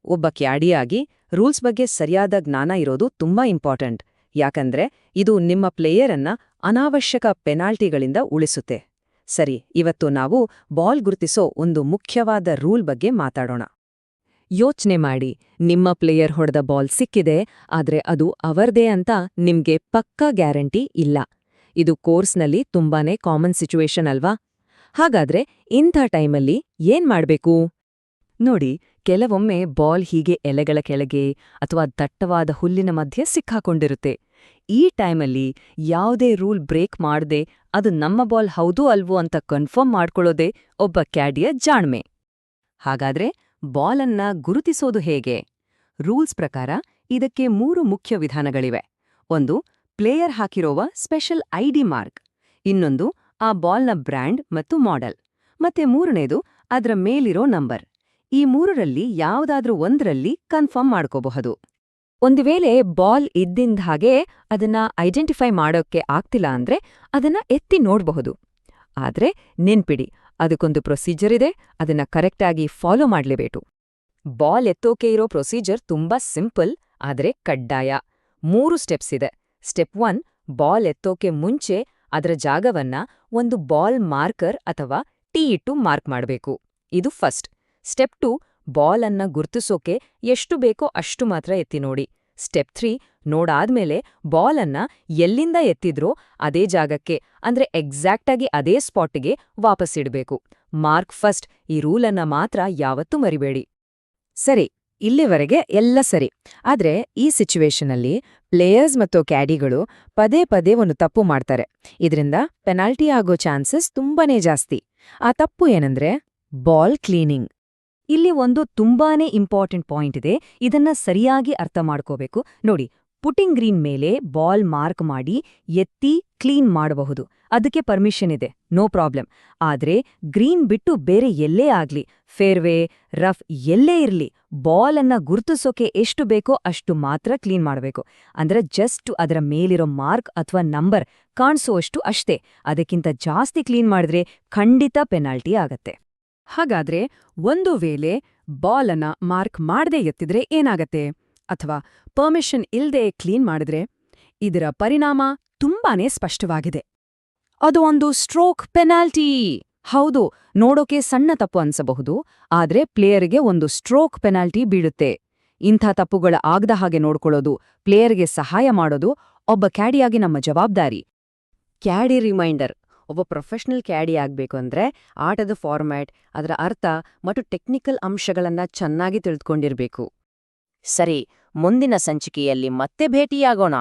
ಒಬ್ಬ ಕ್ಯಾಡಿಯಾಗಿ ರೂಲ್ಸ್ ಬಗ್ಗೆ ಸರಿಯಾದ ಜ್ಞಾನ ಇರೋದು ತುಂಬಾ ಇಂಪಾರ್ಟೆಂಟ್, ಯಾಕಂದ್ರೆ ಇದು ನಿಮ್ಮ ಪ್ಲೇಯರನ್ನ ಅನಾವಶ್ಯಕ ಪೆನಾಲ್ಟಿಗಳಿಂದ ಉಳಿಸುತ್ತೆ. ಸರಿ, ಇವತ್ತು ನಾವು ಬಾಲ್ ಗುರುತಿಸೋ ಒಂದು ಮುಖ್ಯವಾದ ರೂಲ್ ಬಗ್ಗೆ ಮಾತಾಡೋಣ. ಯೋಚ್ನೆ ಮಾಡಿ, ನಿಮ್ಮ ಪ್ಲೇಯರ್ ಹೊಡೆದ ಬಾಲ್ ಸಿಕ್ಕಿದೆ, ಆದ್ರೆ ಅದು ಅವರ್ದೇ ಅಂತ ನಿಮ್ಗೆ ಪಕ್ಕಾ ಗ್ಯಾರಂಟಿ ಇಲ್ಲ. ಇದು ಕೋರ್ಸ್ನಲ್ಲಿ ತುಂಬಾನೇ ಕಾಮನ್ ಸಿಚುವೇಶನ್ ಅಲ್ವಾ? ಹಾಗಾದ್ರೆ ಇಂಥ ಟೈಮಲ್ಲಿ ಏನ್ ಮಾಡ್ಬೇಕು? ನೋಡಿ, ಕೆಲವೊಮ್ಮೆ ಬಾಲ್ ಹೀಗೆ ಎಲೆಗಳ ಕೆಳಗೆ ಅಥವಾ ದಟ್ಟವಾದ ಹುಲ್ಲಿನ ಮಧ್ಯೆ ಸಿಕ್ಕಾಕೊಂಡಿರುತ್ತೆ. ಈ ಟೈಮಲ್ಲಿ ಯಾವುದೇ ರೂಲ್ ಬ್ರೇಕ್ ಮಾಡದೆ ಅದು ನಮ್ಮ ಬಾಲ್ ಹೌದೋ ಅಲ್ವೋ ಅಂತ ಕನ್ಫರ್ಮ್ ಮಾಡ್ಕೊಳ್ಳೋದೇ ಒಬ್ಬ ಕ್ಯಾಡಿಯ ಜಾಣ್ಮೆ. ಹಾಗಾದ್ರೆ ಬಾಲನ್ನ ಗುರುತಿಸೋದು ಹೇಗೆ? ರೂಲ್ಸ್ ಪ್ರಕಾರ ಇದಕ್ಕೆ 3 ಮುಖ್ಯ ವಿಧಾನಗಳಿವೆ. ಒಂದು, ಪ್ಲೇಯರ್ ಹಾಕಿರುವ ಸ್ಪೆಷಲ್ ಐಡಿ ಮಾರ್ಕ್. ಇನ್ನೊಂದು, ಆ ಬಾಲ್ನ ಬ್ರ್ಯಾಂಡ್ ಮತ್ತು ಮಾಡೆಲ್. ಮತ್ತೆ ಮೂರನೇದು, ಅದರ ಮೇಲಿರೋ ನಂಬರ್. ಈ 3ರಲ್ಲಿ ಯಾವುದಾದ್ರೂ ಒಂದರಲ್ಲಿ ಕನ್ಫರ್ಮ್ ಮಾಡ್ಕೋಬಹುದು. ಒಂದು ವೇಳೆ ಬಾಲ್ ಇದ್ದಿದ್ದ ಹಾಗೆ ಅದನ್ನ ಐಡೆಂಟಿಫೈ ಮಾಡೋಕ್ಕೆ ಆಗ್ತಿಲ್ಲ ಅಂದ್ರೆ ಅದನ್ನ ಎತ್ತಿ ನೋಡಬಹುದು. ಆದ್ರೆ ನೆನ್ಪಿಡಿ, ಅದಕ್ಕೊಂದು ಪ್ರೊಸೀಜರ್ ಇದೆ, ಅದನ್ನ ಕರೆಕ್ಟಾಗಿ ಫಾಲೋ ಮಾಡ್ಲೇಬೇಕು. ಬಾಲ್ ಎತ್ತೋಕೆ ಇರೋ ಪ್ರೊಸೀಜರ್ ತುಂಬಾ ಸಿಂಪಲ್, ಆದ್ರೆ ಕಡ್ಡಾಯ. 3 ಸ್ಟೆಪ್ಸ್ ಇದೆ. ಸ್ಟೆಪ್ 1, ಬಾಲ್ ಎತ್ತೋಕೆ ಮುಂಚೆ ಅದರ ಜಾಗವನ್ನ ಒಂದು ಬಾಲ್ ಮಾರ್ಕರ್ ಅಥವಾ ಟೀ ಇಟ್ಟು ಮಾರ್ಕ್ ಮಾಡಬೇಕು. ಇದು ಫಸ್ಟ್. ಸ್ಟೆಪ್ 2, ಬಾಲ್ ಅನ್ನ ಗುರ್ತಿಸೋಕೆ ಎಷ್ಟು ಬೇಕೋ ಅಷ್ಟು ಮಾತ್ರ ಎತ್ತಿ ನೋಡಿ. ಸ್ಟೆಪ್ 3, ನೋಡಾದ್ಮೇಲೆ ಬಾಲ್ ಅನ್ನ ಎಲ್ಲಿಂದ ಎತ್ತಿದ್ರೋ ಅದೇ ಜಾಗಕ್ಕೆ, ಅಂದ್ರೆ ಎಕ್ಸಾಕ್ಟಾಗಿ ಅದೇ ಸ್ಪಾಟಿಗೆ ವಾಪಸ್ಸಿಡ್ಬೇಕು. ಮಾರ್ಕ್ ಫಸ್ಟ್, ಈ ರೂಲನ್ನ ಮಾತ್ರ ಯಾವತ್ತೂ ಮರಿಬೇಡಿ. ಸರಿ, ಇಲ್ಲಿವರೆಗೆ ಎಲ್ಲ ಸರಿ. ಆದ್ರೆ ಈ ಸಿಚುವೇಶನಲ್ಲಿ ಪ್ಲೇಯರ್ಸ್ ಮತ್ತು ಕ್ಯಾಡಿಗಳು ಪದೇ ಪದೇ ಒಂದು ತಪ್ಪು ಮಾಡ್ತಾರೆ. ಇದರಿಂದ ಪೆನಾಲ್ಟಿ ಆಗೋ ಚಾನ್ಸಸ್ ತುಂಬಾನೇ ಜಾಸ್ತಿ. ಆ ತಪ್ಪು ಏನಂದ್ರೆ ಬಾಲ್ ಕ್ಲೀನಿಂಗ್. ಇಲ್ಲಿ ಒಂದು ತುಂಬಾನೇ ಇಂಪಾರ್ಟೆಂಟ್ ಪಾಯಿಂಟ್ ಇದೆ, ಇದನ್ನ ಸರಿಯಾಗಿ ಅರ್ಥ ಮಾಡ್ಕೋಬೇಕು. ನೋಡಿ, ಪುಟಿಂಗ್ ಗ್ರೀನ್ ಮೇಲೆ ಬಾಲ್ ಮಾರ್ಕ್ ಮಾಡಿ ಎತ್ತಿ ಕ್ಲೀನ್ ಮಾಡಬಹುದು, ಅದಕ್ಕೆ ಪರ್ಮಿಷನ್ ಇದೆ, ನೋ ಪ್ರಾಬ್ಲಮ್. ಆದ್ರೆ ಗ್ರೀನ್ ಬಿಟ್ಟು ಬೇರೆ ಎಲ್ಲೇ ಆಗ್ಲಿ, ಫೇರ್ವೇ, ರಫ್ ಎಲ್ಲೇ ಇರ್ಲಿ, ಬಾಲ್ ಅನ್ನ ಗುರುತಿಸೋಕೆ ಎಷ್ಟು ಬೇಕೋ ಅಷ್ಟು ಮಾತ್ರ ಕ್ಲೀನ್ ಮಾಡಬೇಕು. ಅಂದ್ರೆ ಜಸ್ಟ್ ಅದರ ಮೇಲಿರೋ ಮಾರ್ಕ್ ಅಥವಾ ನಂಬರ್ ಕಾಣಿಸೋಷ್ಟು ಅಷ್ಟೇ. ಅದಕ್ಕಿಂತ ಜಾಸ್ತಿ ಕ್ಲೀನ್ ಮಾಡಿದ್ರೆ ಖಂಡಿತ ಪೆನಾಲ್ಟಿ ಆಗತ್ತೆ. ಹಾಗಾದ್ರೆ ಒಂದು ವೇಳೆ ಬಾಲ್ ಅನ್ನ ಮಾರ್ಕ್ ಮಾಡದೆ ಎತ್ತಿದ್ರೆ ಏನಾಗತ್ತೆ? ಅಥವಾ ಪರ್ಮಿಷನ್ ಇಲ್ದೇ ಕ್ಲೀನ್ ಮಾಡಿದ್ರೆ? ಇದರ ಪರಿಣಾಮ ತುಂಬಾನೇ ಸ್ಪಷ್ಟವಾಗಿದೆ. ಅದು ಒಂದು ಸ್ಟ್ರೋಕ್ ಪೆನಾಲ್ಟಿ. ಹೌದು, ನೋಡೋಕೆ ಸಣ್ಣ ತಪ್ಪು ಅನ್ಸಬಹುದು, ಆದ್ರೆ ಪ್ಲೇಯರ್ಗೆ ಒಂದು ಸ್ಟ್ರೋಕ್ ಪೆನಾಲ್ಟಿ ಬೀಳುತ್ತೆ. ಇಂಥ ತಪ್ಪುಗಳ ಆಗದ ಹಾಗೆ ನೋಡ್ಕೊಳ್ಳೋದು, ಪ್ಲೇಯರ್ಗೆ ಸಹಾಯ ಮಾಡೋದು ಒಬ್ಬ ಕ್ಯಾಡಿಯಾಗಿ ನಮ್ಮ ಜವಾಬ್ದಾರಿ. ಕ್ಯಾಡಿ ರಿಮೈಂಡರ್. ಒಬ್ಬ ಪ್ರೊಫೆಷನಲ್ ಕ್ಯಾಡಿ ಆಗ್ಬೇಕು ಅಂದ್ರೆ ಆಟದ ಫಾರ್ಮ್ಯಾಟ್, ಅದರ ಅರ್ಥ ಮತ್ತು ಟೆಕ್ನಿಕಲ್ ಅಂಶಗಳನ್ನ ಚೆನ್ನಾಗಿ ತಿಳಿದುಕೊಂಡಿರ್ಬೇಕು. ಸರಿ, ಮುಂದಿನ ಸಂಚಿಕೆಯಲ್ಲಿ ಮತ್ತೆ ಭೇಟಿಯಾಗೋಣ.